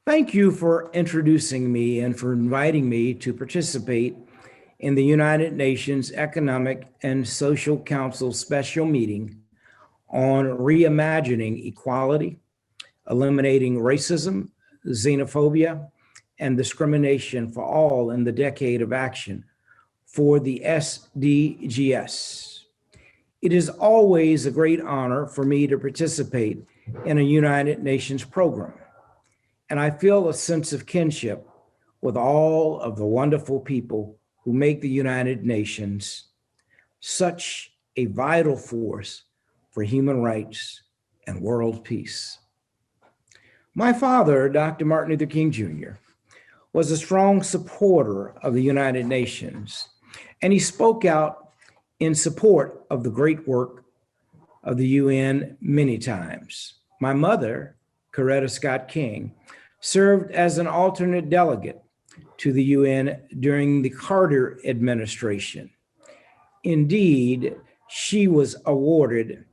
Thank you for introducing me and for inviting me to participate in the United Nations Economic and Social Council special meeting on reimagining equality, eliminating racism, xenophobia, and discrimination for all in the decade of action for the SDGs. It is always a great honor for me to participate in a United Nations program, and I feel a sense of kinship with all of the wonderful people who make the United Nations such a vital force for human rights and world peace. My father, Dr. Martin Luther King Jr., was a strong supporter of the United Nations, and he spoke out in support of the great work of the UN many times. My mother, Coretta Scott King, served as an alternate delegate to the UN during the Carter administration. Indeed, she was awarded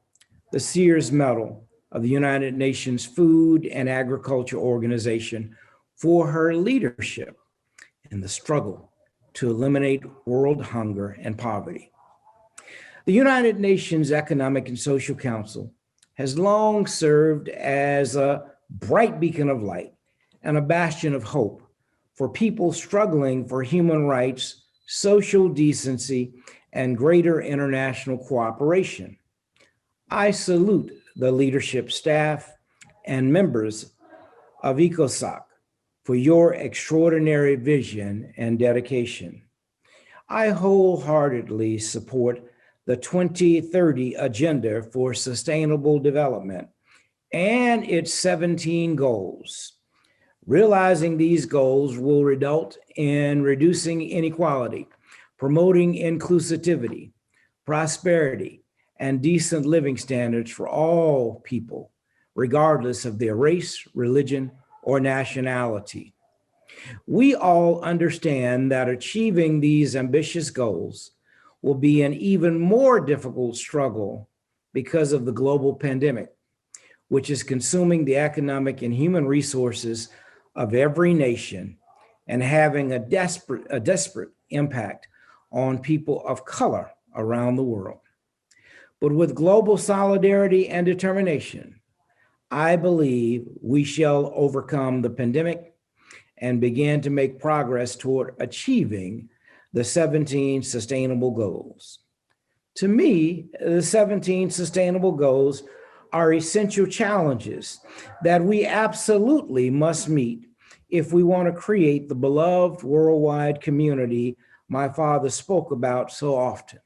the Sears Medal of the United Nations Food and Agriculture Organization for her leadership in the struggle to eliminate world hunger and poverty. The United Nations Economic and Social Council has long served as a bright beacon of light and a bastion of hope for people struggling for human rights, social decency, and greater international cooperation. I salute the leadership staff and members of ECOSOC for your extraordinary vision and dedication. I wholeheartedly support the 2030 Agenda for Sustainable Development and its 17 goals. Realizing these goals will result in reducing inequality, promoting inclusivity, prosperity, and decent living standards for all people, regardless of their race, religion, or nationality. We all understand that achieving these ambitious goals will be an even more difficult struggle because of the global pandemic, which is consuming the economic and human resources of every nation and having a desperate impact on people of color around the world. But with global solidarity and determination, I believe we shall overcome the pandemic and begin to make progress toward achieving the 17 sustainable goals. To me, the 17 sustainable goals are essential challenges that we absolutely must meet if we want to create the beloved worldwide community my father spoke about so often.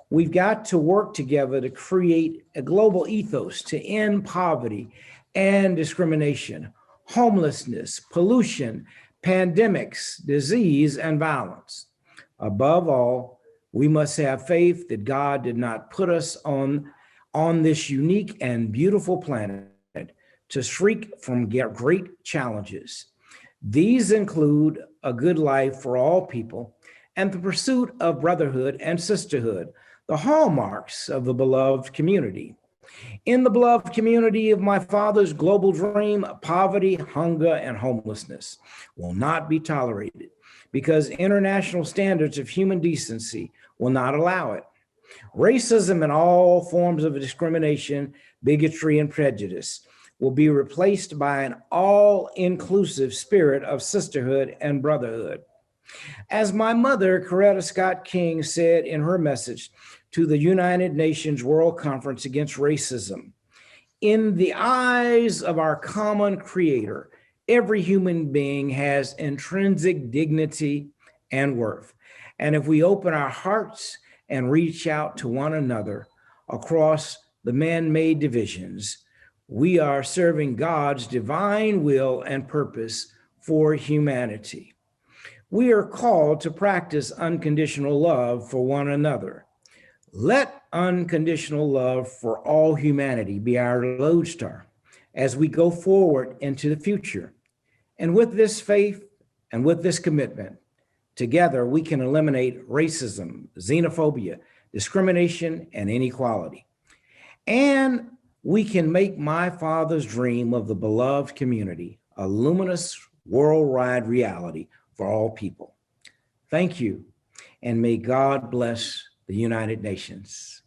We've got to work together to create a global ethos to end poverty and discrimination, homelessness, pollution, pandemics, disease, and violence. Above all, we must have faith that God did not put us on this unique and beautiful planet to shriek from great challenges. These include a good life for all people and the pursuit of brotherhood and sisterhood, the hallmarks of the beloved community. In the beloved community of my father's global dream, poverty, hunger, and homelessness will not be tolerated because international standards of human decency will not allow it. Racism and all forms of discrimination, bigotry, and prejudice will be replaced by an all-inclusive spirit of sisterhood and brotherhood. As my mother, Coretta Scott King, said in her message to the United Nations World Conference Against Racism, in the eyes of our common creator, every human being has intrinsic dignity and worth. And if we open our hearts and reach out to one another across the man-made divisions, we are serving God's divine will and purpose for humanity. We are called to practice unconditional love for one another. Let unconditional love for all humanity be our lodestar as we go forward into the future. And with this faith and with this commitment, together we can eliminate racism, xenophobia, discrimination, and inequality. And we can make my father's dream of the beloved community a luminous worldwide reality for all people. Thank you, and may God bless the United Nations.